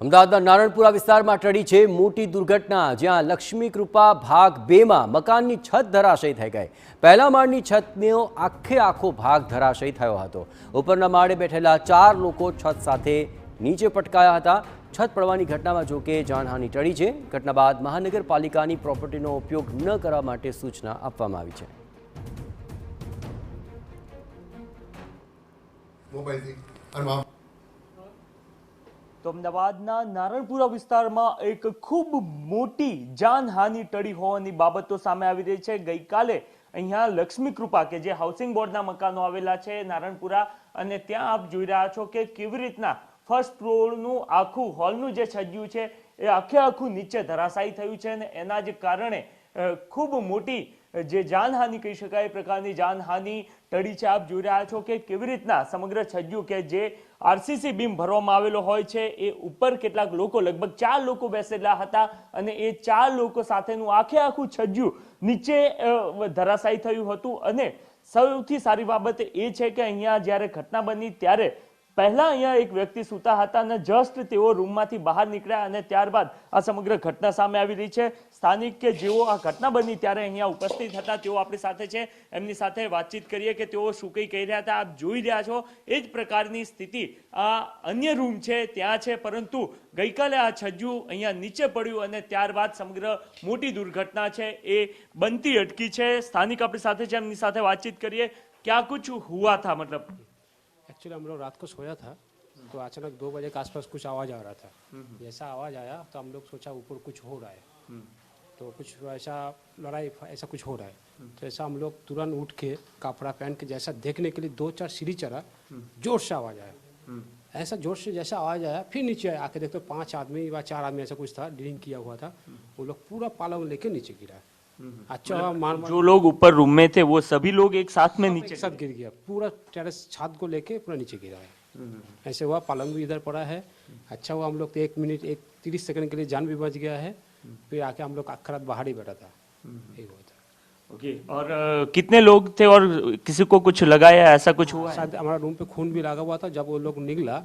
અમદાવાદના નારણપુરા વિસ્તારમાં ટળી છે મોટી દુર્ઘટના, જ્યાં લક્ષ્મી કૃપા ભાગ 2 માં મકાનની છત ધરાશયી થઈ ગઈ। પહેલા માળની છતનો આખો ભાગ ધરાશયી થયો હતો। ઉપરના માળે બેઠેલા 4 લોકો છત સાથે નીચે પટકાયા હતા। છત પડવાની ઘટનામાં જોકે જાનહાનિ ટળી છે। ઘટના બાદ મહાનગરપાલિકાની પ્રોપર્ટીનો ઉપયોગ ન કરવા માટે સૂચના આપવામાં આવી છે। તો અમદાવાદના નારણપુરા વિસ્તારમાં એક ખૂબ મોટી જાનહાનિ ટળી હોવાની બાબતો સામે આવી રહી છે। ગઈકાલે અહીંયા લક્ષ્મી કૃપા કે જે હાઉસિંગ બોર્ડના મકાનો આવેલા છે નારણપુરા, અને ત્યાં આપ જોઈ રહ્યા છો કે કેવી રીતના ફર્સ્ટ ફ્લોરનું આખું હોલનું જે છજ્જું છે એ આખું નીચે ધરાશાયી થયું છે, અને એના જ કારણે ખૂબ મોટી જે જાનહાનિ કહી શકાય એ પ્રકારની જાનહાનિ ટળી છે। આપ જોઈ રહ્યા છો કે કેવી રીતના સમગ્ર છજ્જું કે જે આરસીસી બીમ ભરવામાં આવેલો હોય છે એ ઉપર કેટલાક લોકો, લગભગ 4 લોકો બેસેલા હતા, અને એ 4 લોકો સાથેનું આખું છજ્જું નીચે ધરાશાયી થયું હતું। અને સૌથી સારી બાબત એ છે કે અહીંયા જ્યારે ઘટના બની ત્યારે પહેલા અહીંયા એક વ્યક્તિ સૂતા હતા, અને જસ્ટ તેઓ રૂમમાંથી બહાર નીકળ્યા અને ત્યારબાદ આ સમગ્ર ઘટના સામે આવી રહી છે। સ્થાનિક કે જેઓ આ ઘટના બની ત્યારે અહીંયા ઉપસ્થિત હતા તેઓ આપણી સાથે છે, એમની સાથે વાતચીત કરીએ કે તેઓ શું કંઈ કહી રહ્યા હતા। આપ જોઈ રહ્યા છો એ જ પ્રકારની સ્થિતિ આ અન્ય રૂમ છે ત્યાં છે, પરંતુ ગઈકાલે આ છજ્જું અહીંયા નીચે પડ્યું અને ત્યારબાદ સમગ્ર મોટી દુર્ઘટના છે એ બનતી અટકી છે। સ્થાનિક આપણી સાથે છે, એમની સાથે વાતચીત કરીએ। ક્યાં કુછ હુઆ था, मतलब एक्चुअली हम लोग रात को सोया था तो अचानक 2 बजे के आसपास कुछ आवाज़ आ रहा था। जैसा आवाज़ आया तो हम लोग सोचा ऊपर कुछ हो रहा है, तो कुछ ऐसा लड़ाई ऐसा कुछ हो रहा है। तो ऐसा हम लोग तुरंत उठ के कपड़ा पहन के जैसा देखने के लिए 2-4 सीढ़ी चढ़ा, जोर से आवाज़ आया। ऐसा जोर से जैसा आवाज़ आया फिर नीचे आके देखते 5 आदमी या 4 आदमी ऐसा कुछ था, ड्रिंक किया हुआ था, वो लोग पूरा पालंग लेके नीचे गिरा। अच्छा, जो लोग ऊपर रूम में थे वो सभी लोग एक साथ में नीचे साथ गिर गया, पूरा टेरेस छत को लेके पूरा नीचे गिरा है। ऐसे हुआ, पलंग भी इधर पड़ा है। अच्छा हुआ हम लोग तो 1 मिनट 30 सेकंड के लिए जान भी बच गया है। फिर आके हम लोग आखिर रात बाहर ही बैठा था, यही हुआ था। ओके, और कितने लोग थे और किसी को कुछ लगाया, ऐसा कुछ हुआ? शायद हमारा रूम पे खून भी लगा हुआ था। जब वो लोग निकला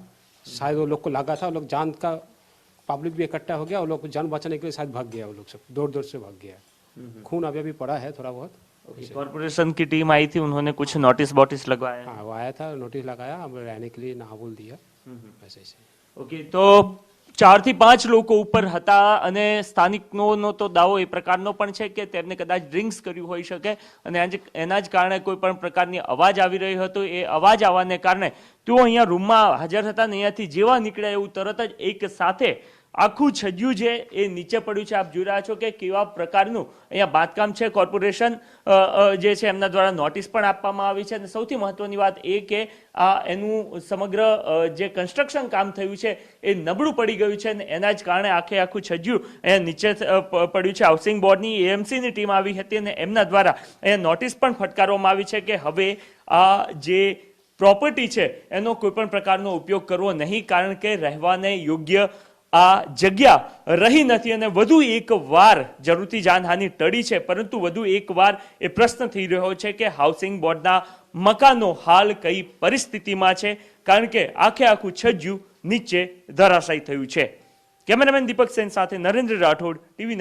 शायद वो लोग को लगा था, वो लोग जान का पब्लिक भी इकट्ठा हो गया, वो लोग जान बचाने के लिए शायद भाग गया, वो लोग सब दौड़ से भाग गया। खून अभी भी पड़ा है थोड़ा बहुत। कॉर्पोरेशन की टीम आई थी, उन्होंने कुछ नोटिस बोटिस लगवाया? हाँ, वो आया था, नोटिस लगाया, हम रहने के लिए ना बोल दिया, ऐसे ऐसे। ઓકે, તો 4 થી 5 લોકો ઉપર હતા, અને સ્થાનિકોનો તો દાવો એ પ્રકારનો પણ છે કે તેમને કદાચ ડ્રિંક્સ કર્યું હોઈ શકે, અને એના જ કારણે કોઈ પણ પ્રકારની અવાજ આવી રહ્યો હતો। એ અવાજ આવવાને કારણે તેઓ અહીંયા રૂમમાં હાજર હતા, અને અહીંયાથી જેવા નીકળ્યા એવું તરત જ એક સાથે આખું છજ્જું છે એ નીચે પડ્યું છે। આપ જોઈ રહ્યા છો કે કેવા પ્રકારનું અહીંયા બાંધકામ છે। કોર્પોરેશન જે છે એમના દ્વારા નોટિસ પણ આપવામાં આવી છે, અને સૌથી મહત્વની વાત એ કે આ એનું સમગ્ર જે કન્સ્ટ્રક્શન કામ થયું છે એ નબળું પડી ગયું છે, અને એના જ કારણે આખું છજ્જું અહીંયા નીચે પડ્યું છે। હાઉસિંગ બોર્ડની એએમસીની ટીમ આવી હતી, અને એમના દ્વારા અહીંયા નોટિસ પણ ફટકારવામાં આવી છે કે હવે આ જે પ્રોપર્ટી છે એનો કોઈ પણ પ્રકારનો ઉપયોગ કરવો નહીં, કારણ કે રહેવાને યોગ્ય આ જગ્યા રહી નથી, અને વધુ એક વાર જરૂરથી જાનહાનિ ટળી છે, પરંતુ વધુ એક વાર એ પ્રશ્ન થઈ રહ્યો છે કે હાઉસિંગ બોર્ડના મકાનો હાલ કઈ પરિસ્થિતિમાં છે, કારણ કે આખું છજ્જું નીચે ધરાશાયી થયું છે। કેમેરામેન દીપક સેન સાથે નરેન્દ્ર રાઠોડ, TV9।